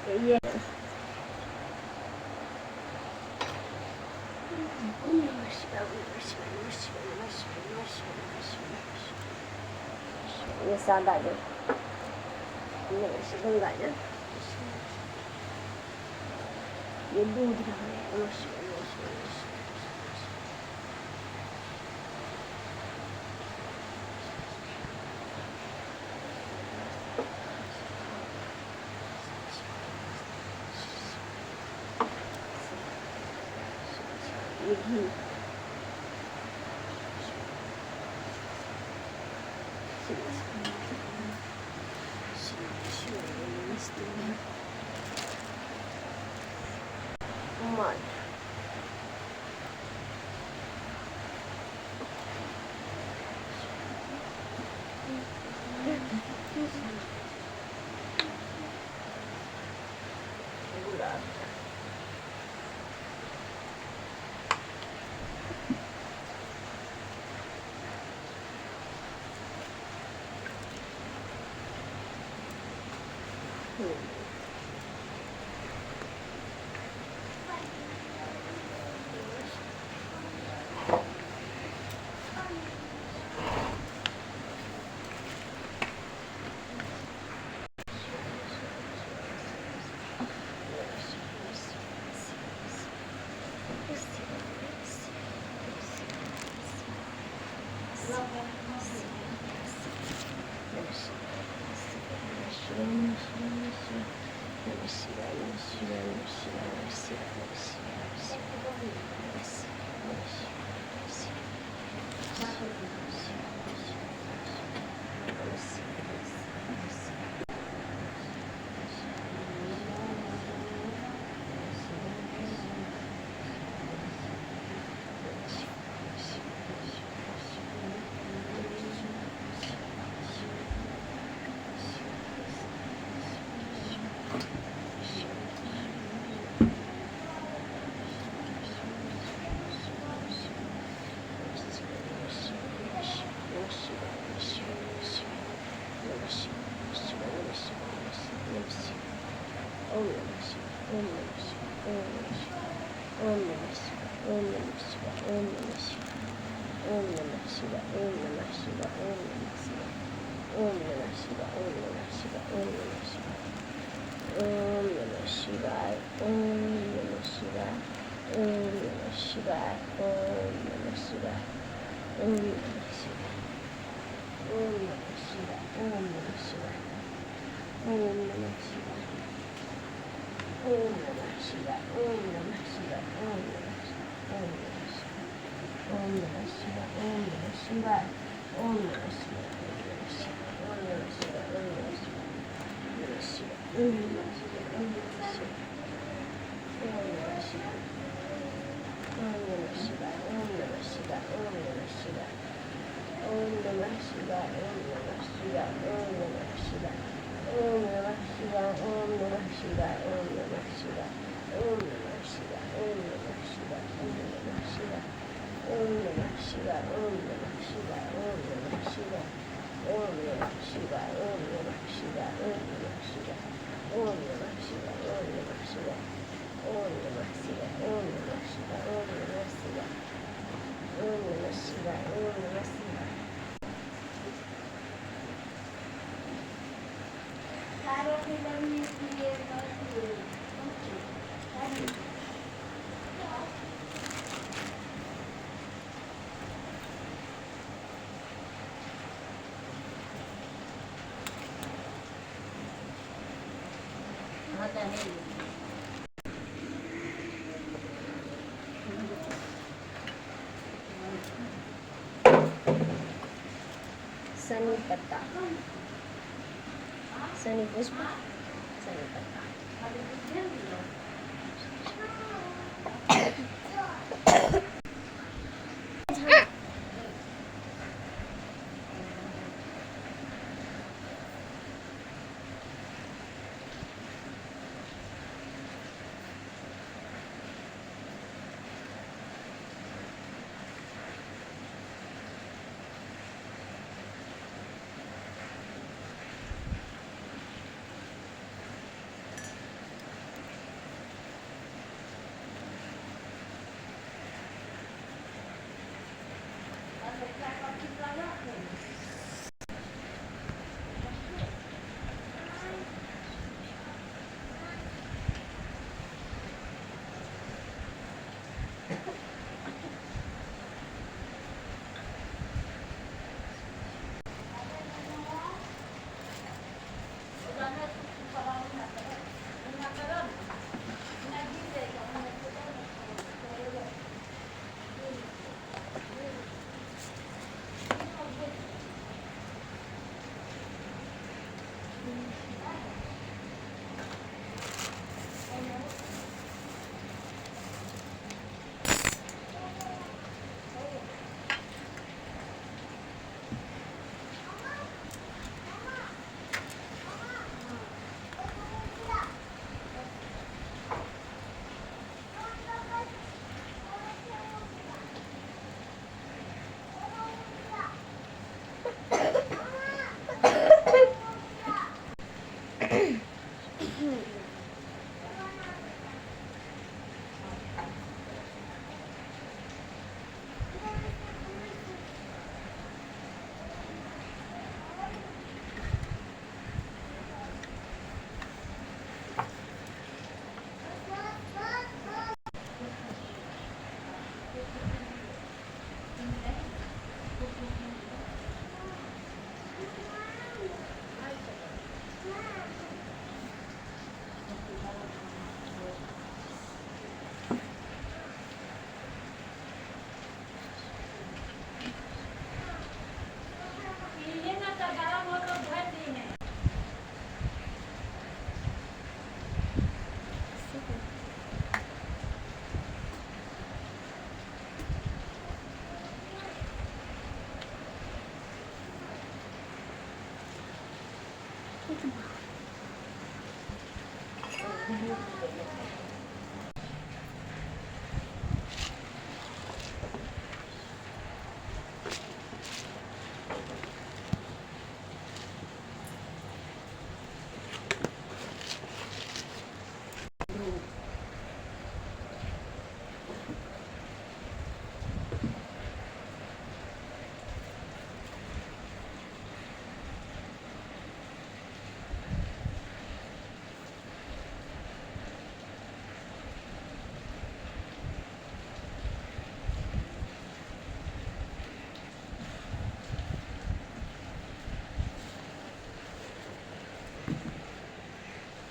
ये सादा जल, गंगा जल, ये दूध ये घी मध गुलाब सनी पत्ता, सनी पुष्प, सनी पत्ता।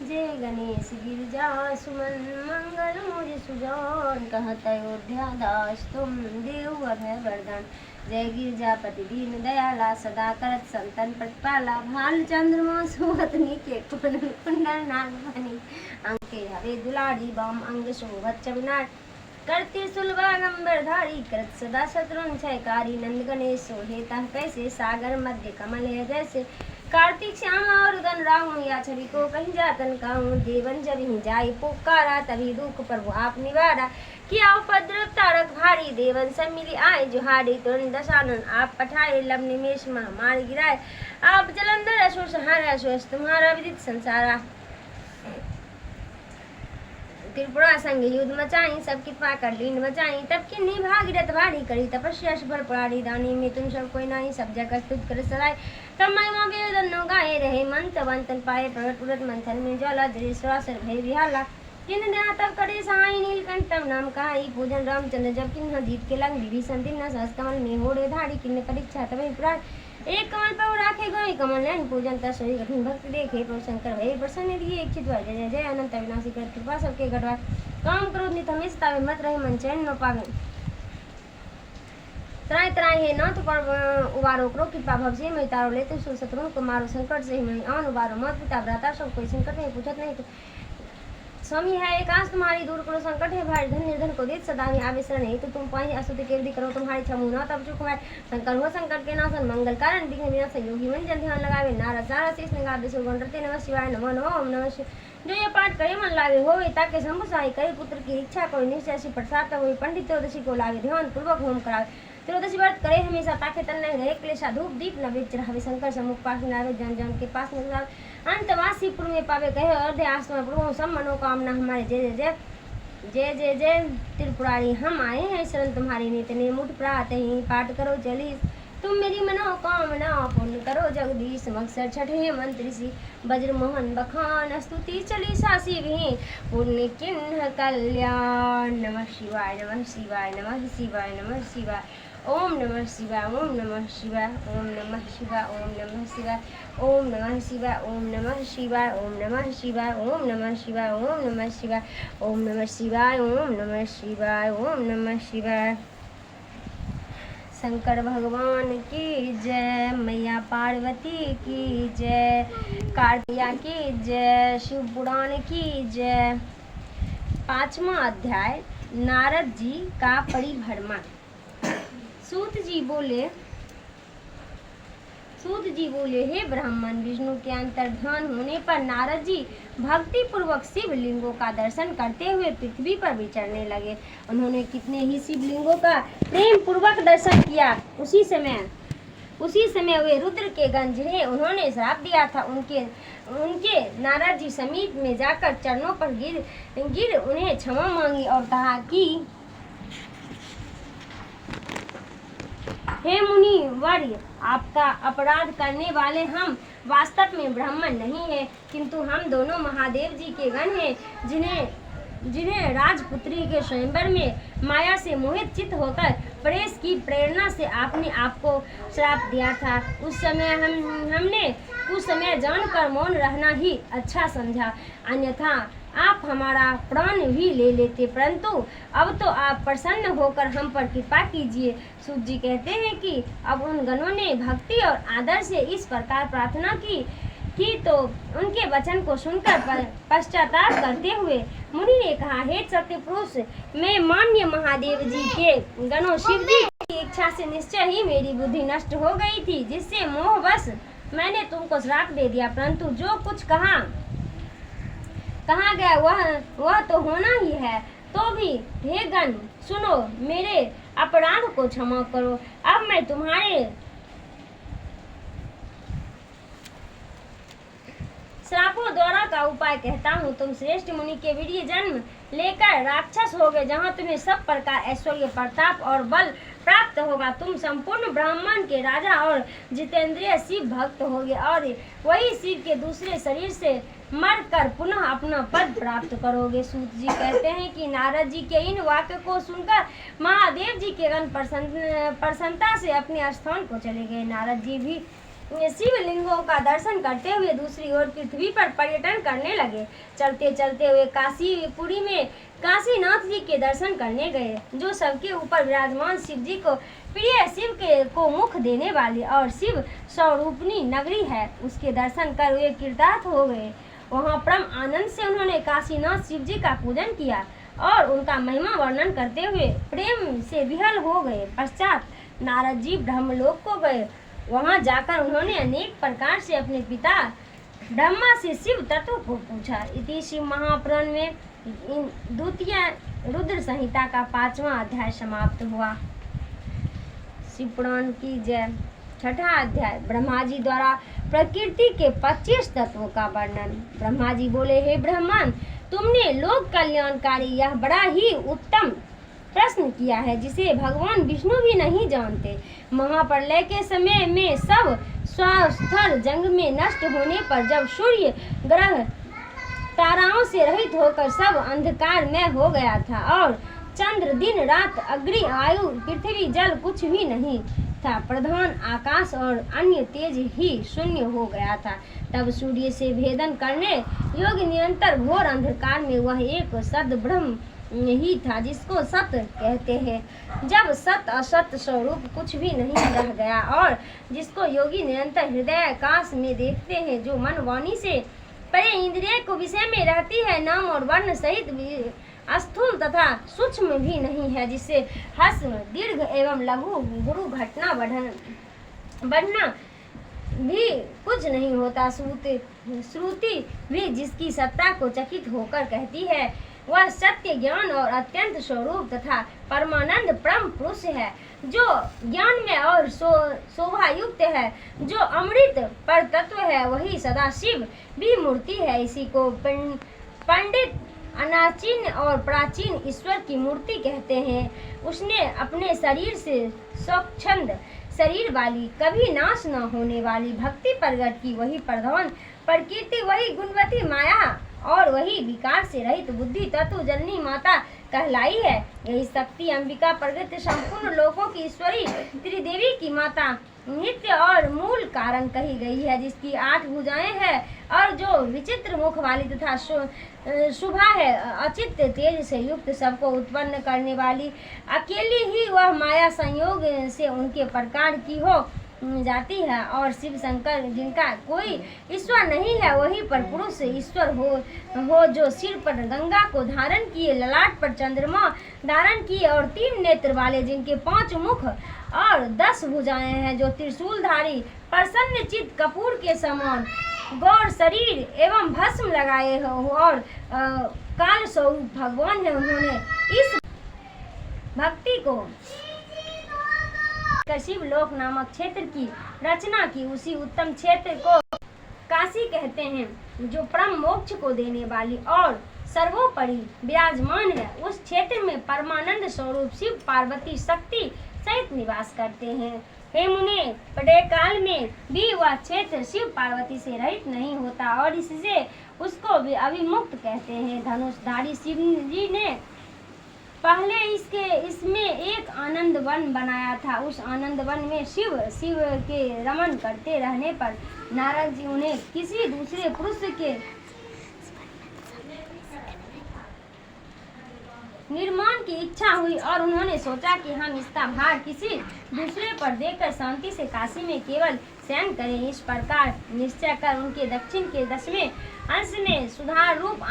जय गणेश गिरिजा सुमन मंगल मुझ सुजान कहत अयोध्या दास तुम देव अभय वरदान। जय गिरिजापति दीन दयाला सदा करत संतन प्रतिपाला। भाल चंद्रमा सुवतनी के कुंडल नाग बनी अंके हरे दुलारी बाम अंग शोभत चविनाट करती सुलभागंबर धारी करत सदा शत्रुन क्षयकारी। नंद गणेश सोहेता कैसे सागर मध्य कमल है जैसे। कार्तिक श्यामा और उदन राहु या छवि को कहीं जातन कहूँ। देवन जब ही जाई पुकारा तभी दुख प्रभु आप निवारा। किया उपद्रव तारक भारी देवन सब मिली आए जुहारी। तुरंत दशानन आप पठाए लब निमेश महामारी गिराए। आप जलंधर अशो सहारा अशोष तुम्हारा विदित संसारा। त्रिपुरा संग युद्ध मचाई सब कृपा कर लीन बचाई। तब किन्नी भागीरथ भारी करी तपस्या सफल परारी। दानी में तुम सब कोई नहीं सब जगह स्तुत कर सराय। तब महिमा वेदन गाए रहे मंत्र वंतन पाए प्रगट उड़त मंथन में ज्वाला जरे श्वासर भय विहाला। किन दया तब करे सहाय नीलकंठ तब नाम कहाई। पूजन रामचंद्र जब किन्ह जीत के लंग विभीषण तिन्ह सहस कमल में होड़े धारी। किन्ह परीक्षा तब पुराण एक कमल पर राखे गए कमल नयन। पूजन तस्वी कठिन भक्ति देखे प्रभु शंकर भय प्रसन्न दिए इच्छित भय। जय जय अनंत अविनाशी कर कृपा सबके घटवा। काम क्रोध नित हमेशा तावे मत रहे मन चैन न पावे। त्राय त्राय हे नाथ पर उबारो करो कृपा भव से मैं तारो लेते सो शत्रुओं को मारो संकट से मैं आन उबारो मत पिता भ्राता सब कोई संकट में पूछत नहीं तो स्वामी है एकांश तुम्हारी दूर करो संकट है भाई धन निर्धन को देत सदा ही आवेश नहीं तो तुम पाई अस्तुति के विधि करो तुम्हारी छमु न तब चुक है। शंकर हो संकट के नाशन मंगल कारण विघ्न विनाशक योगी मन जन ध्यान लगावे। नारद सारा शेष निगाह विष्णु गणरते नमः शिवाय नमो नमः ओम नमः शिवाय। जो ये पाठ करे मन लावे होवे ताके शंभु सहाय करे पुत्र की इच्छा कोई निश्चय से प्रसाद हुई। पंडित त्रयोदशी को लावे ध्यान पूर्वक होम करावे। त्रयोदशी व्रत करे हमेशा ताके तन नहीं रहे क्लेशा धूप दीप न बेच रहे। शंकर सम्मुख पास नावे जन जन के पास न अंतवासीपुर में पावे कहे अर्धे आश्रम प्रभु सब मनोकामना हमारे। जय जय जय जय जय जय त्रिपुरारी हम आए हैं शरण तुम्हारी। नित्य मुठ प्रात ही पाठ करो चली तुम मेरी मनोकामना पूर्ण करो जगदीश। मक्सर छठे मंत्री सी वज्र मोहन बखान स्तुति चली सासी भी पुण्य किन्ह कल्याण। नमः शिवाय नमः शिवाय नमः शिवाय नमः शिवाय ओम नमः शिवाय ओम नमः शिवाय ओम नमः शिवाय ओम नमः शिवाय ओम नमः शिवाय ओम नमः शिवाय ओम नमः शिवाय ओम नमः शिवाय ओम नमः शिवाय ओम नमः शिवाय ओम नमः शिवाय ओम नमः शिवाय। शंकर भगवान की जय मैया पार्वती की जय कार्तिया की जय शिव पुराण की जय। 5वां अध्याय नारद जी का परिभ्रमण। सूत जी बोले हे ब्राह्मण विष्णु के अंतर्ध्यान होने पर नारद जी भक्ति पूर्वक शिवलिंगों का दर्शन करते हुए पृथ्वी पर विचरने लगे। उन्होंने कितने ही शिवलिंगों का प्रेम पूर्वक दर्शन किया। उसी समय वे रुद्र के गण जिन्हें उन्होंने श्राप दिया था उनके नारद जी समीप में जाकर चरणों पर गिर उन्हें क्षमा मांगी और कहा कि हे मुनि वर्य आपका अपराध करने वाले हम वास्तव में ब्राह्मण नहीं है किंतु हम दोनों महादेव जी के गण हैं जिन्हें राजपुत्री के स्वयंवर में माया से मोहित चित्त होकर प्रेस की प्रेरणा से आपने आपको श्राप दिया था। उस समय जानकर मौन रहना ही अच्छा समझा अन्यथा आप हमारा प्राण भी ले लेते परंतु अब तो आप प्रसन्न होकर हम पर कृपा कीजिए। सूत जी कहते हैं कि अब उन गणों ने भक्ति और आदर से इस प्रकार प्रार्थना की तो उनके वचन को सुनकर पश्चाताप करते हुए मुनि ने कहा हे सत्य पुरुष मैं मान्य महादेव जी के गणों शिव जी की इच्छा से निश्चय ही मेरी बुद्धि नष्ट हो गई थी जिससे मोहवश मैंने तुमको श्राप दे दिया, परंतु जो कुछ कहा गया वह तो होना ही है। तो भी हे गण सुनो, मेरे अपराध को क्षमा करो। अब मैं तुम्हारे श्रापों द्वारा का उपाय कहता हूँ। तुम श्रेष्ठ मुनि के वीर्य जन्म लेकर राक्षस होगे, जहाँ तुम्हें सब प्रकार ऐश्वर्य, प्रताप और बल प्राप्त होगा। तुम संपूर्ण ब्राह्मण के राजा और जितेंद्रिय शिव भक्त होगे, और वही शिव के दूसरे शरीर से मरकर पुनः अपना पद प्राप्त करोगे। सूत जी कहते हैं कि नारद जी के इन वाक्य को सुनकर महादेव जी के गण प्रसन्नता से अपने स्थान को चले गए। नारद जी भी शिवलिंगों का दर्शन करते हुए दूसरी ओर पृथ्वी पर पर्यटन करने लगे। चलते चलते हुए काशीपुरी में काशीनाथ जी के दर्शन करने गए, जो सबके ऊपर विराजमान शिव जी को प्रिय, शिव को मुख देने वाली और शिव स्वरूपनी नगरी है, उसके दर्शन कर वे कृतार्थ हो गए। वहाँ परम आनंद से उन्होंने काशीनाथ शिव जी का पूजन किया और उनका महिमा वर्णन करते हुए प्रेम से विहल हो गए। पश्चात नारद जी ब्रह्मलोक को गए। वहां जाकर उन्होंने अनेक प्रकार से अपने पिता ब्रह्मा से शिव तत्व को पूछा। इति शिव महापुराण में द्वितीय रुद्र संहिता का 5वां अध्याय समाप्त हुआ। शिव पुराण की जय। छठा अध्याय, ब्रह्मा जी द्वारा प्रकृति के 25 तत्वों का वर्णन। ब्रह्मा जी बोले, हे ब्राह्मण, तुमने लोक कल्याणकारी यह बड़ा ही उत्तम प्रश्न किया है, जिसे भगवान विष्णु भी नहीं जानते। महाप्रलय के समय में सब स्वास्थल जंग में नष्ट होने पर जब सूर्य ग्रह ताराओं से रहित होकर सब अंधकार में हो गया था और चंद्र दिन रात अग्नि आयु पृथ्वी जल कुछ भी नहीं था, प्रधान आकाश और अन्य तेज ही शून्य हो गया था, तब सूर्य से भेदन करने योग्य निरंतर घोर अंधकार में वह एक सद ब्रह्म ही था, जिसको सत्य कहते हैं। जब सत्य असत्य स्वरूप कुछ भी नहीं रह गया और जिसको योगी निरंतर हृदय आकाश में देखते हैं, जो मन वाणी से परे इंद्रिय को विषय में रहती है, नाम और वर्ण सहित स्थूल तथा सूक्ष्म भी नहीं है, जिससे हर्ष, दीर्घ एवं लघु गुरु घटना बढ़ना भी कुछ नहीं होता। श्रुति भी जिसकी सत्ता को चकित होकर कहती है, वह सत्य, ज्ञान और अत्यंत स्वरूप तथा परमानंद परम पुरुष है, जो ज्ञान में और शोभा युक्त है, जो अमृत पर तत्व है, वही सदाशिव भी मूर्ति है। इसी को पंडित अनाचीन और प्राचीन ईश्वर की मूर्ति कहते हैं। उसने अपने शरीर से स्वच्छंद शरीर वाली, कभी नाश न होने वाली भक्ति प्रगट की, वही प्रधान प्रकृति, वही गुणवती माया और वही विकार से रहित बुद्धि तत्व जननी माता कहलाई है। यही शक्ति अंबिका प्रगट संपूर्ण लोकों की ईश्वरी त्रिदेवी की माता, नित्य और मूल कारण कही गई है, जिसकी 8 भुजाएं हैं और जो विचित्र मुख वाली तथा शुभा है, अचित्य तेज से युक्त, सबको उत्पन्न करने वाली, अकेली ही वह माया संयोग से उनके प्रकार की हो जाती है। और शिव शंकर, जिनका कोई ईश्वर नहीं है, वही पर पुरुष ईश्वर हो जो सिर पर गंगा को धारण किए, ललाट पर चंद्रमा धारण किए और 3 नेत्र वाले, जिनके 5 मुख और 10 भुजाएं हैं, जो त्रिशूलधारी, प्रसन्न चित्त, कपूर के समान गौर शरीर एवं भस्म लगाए हो और काल स्वरूप भगवान है। उन्होंने इस भक्ति को शिवलोक नामक क्षेत्र की रचना की। उसी उत्तम क्षेत्र को काशी कहते हैं, जो परम मोक्ष को देने वाली और सर्वोपरि विराजमान है। उस क्षेत्र में परमानंद स्वरूप शिव पार्वती शक्ति सहित निवास करते हैं। हे मुने, प्रलय काल में भी वह क्षेत्र शिव पार्वती से रहित नहीं होता और इससे उसको अभिमुक्त कहते हैं। धनुषधारी शिव जी ने पहले इसमें एक आनंद वन बनाया था। उस आनंद वन में शिव के रमन करते रहने पर नारद जी उन्हें किसी दूसरे पुरुष के निर्माण की इच्छा हुई और उन्होंने सोचा कि हम इसका भार किसी दूसरे पर देकर शांति से काशी में केवल शयन करें। इस प्रकार निश्चय कर उनके दक्षिण के 10वें अंश में सुधार रूप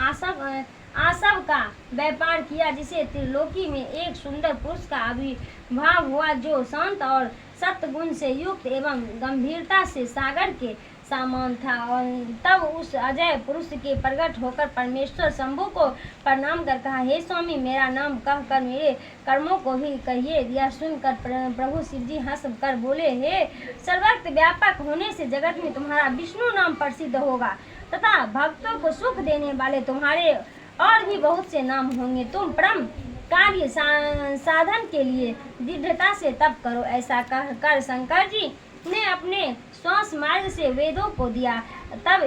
आसव का व्यापार किया, जिसे त्रिलोकी में एक सुंदर पुरुष का आविर्भाव हुआ जो शांत और सत्गुण से युक्त एवं गंभीरता से सागर के समान था। और तब उस अजय पुरुष के प्रकट होकर परमेश्वर शंभु को प्रणाम कर कहा, हे स्वामी, मेरा नाम कहकर मेरे कर्मों को भी कहिए। यह सुनकर प्रभु शिव जी हंस कर बोले, हे सर्वत्र व्यापक होने से जगत में तुम्हारा विष्णु नाम प्रसिद्ध होगा तथा भक्तों को सुख देने वाले तुम्हारे और भी बहुत से नाम होंगे। तुम परम कार्य साधन के लिए दृढ़ता से तप करो। ऐसा कहकर शंकर जी ने अपने श्वास मार्ग से वेदों को दिया। तब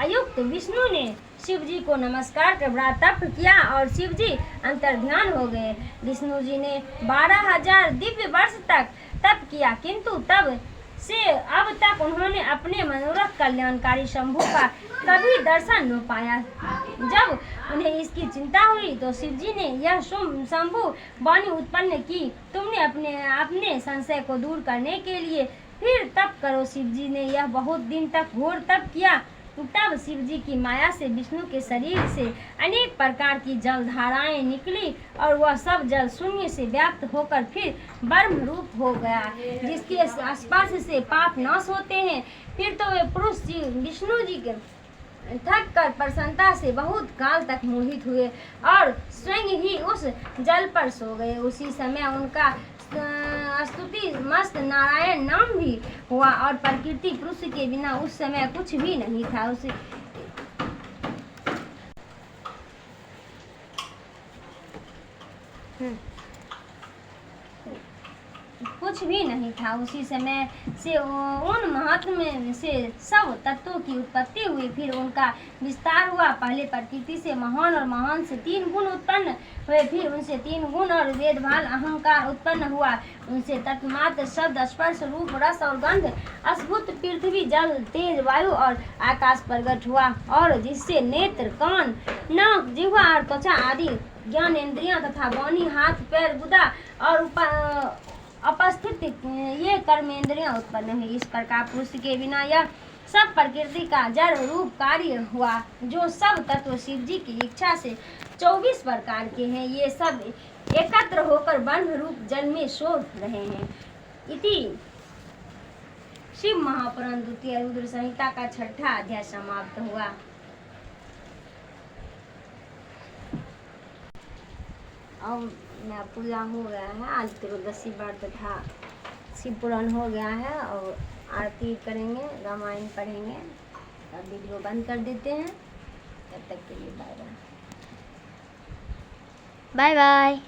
अयुक्त विष्णु ने शिव जी को नमस्कार कर बड़ा तप किया और शिव जी अंतर्ध्यान हो गए। विष्णु जी ने 12,000 दिव्य वर्ष तक तप किया, किंतु तब से अब तक उन्होंने अपने मनोरथ कल्याणकारी शंभु का कभी दर्शन न पाया। जब उन्हें इसकी चिंता हुई तो शिव जी ने यह शंभु वाणी उत्पन्न की, तुमने अपने संशय को दूर करने के लिए फिर तप करो। शिव जी ने यह बहुत दिन तक घोर तप किया। तब शिव जी की माया से विष्णु के शरीर से अनेक प्रकार की जल धाराएं निकली और वह सब जल शून्य से व्याप्त होकर फिर ब्रह्म रूप हो गया, जिसके स्पर्श से पाप नाश होते हैं। फिर तो वे पुरुष जी विष्णु जी के थक कर प्रसन्नता से बहुत काल तक मोहित हुए और स्वयं ही उस जल पर सो गए। उसी समय उनका स्तुति मस्त नारायण नाम भी हुआ और प्रकृति पुरुष के बिना उस समय कुछ भी नहीं था। उसे कुछ भी नहीं था। उसी समय से उन महात्म से सब तत्वों की उत्पत्ति हुई, फिर उनका विस्तार हुआ। पहले प्रकृति से महान और महान से 3 गुण उत्पन्न हुए, फिर उनसे 3 गुण और वेदभाल अहंकार उत्पन्न हुआ। उनसे तत्मात्र शब्द स्पर्श रूप रस और गंध अद्भुत पृथ्वी जल तेज वायु और आकाश प्रकट हुआ, और जिससे नेत्र कान नाक जिह्वा और त्वचा आदि ज्ञान इंद्रियां तथा वाणी हाथ पैर गुदा और उपस्थित ये कर्मेंद्रियां उत्पन्न हुई। इस प्रकार पुरुष के बिना यह सब प्रकृति का जड़ रूप कार्य हुआ, जो सब तत्व शिव जी की इच्छा से 24 प्रकार के हैं। ये सब एकत्र होकर ब्रह्म रूप जल में सो रहे हैं। इति शिव महापुराण द्वितीय रुद्र संहिता का 6ठा अध्याय समाप्त हुआ। अब पूजा हो गया है, आज त्रयोदशी व्रत था, शिव पुराण हो गया है और आरती करेंगे, रामायण पढ़ेंगे। अब वीडियो बंद कर देते हैं, तब तक के लिए बाय बाय। Bye bye.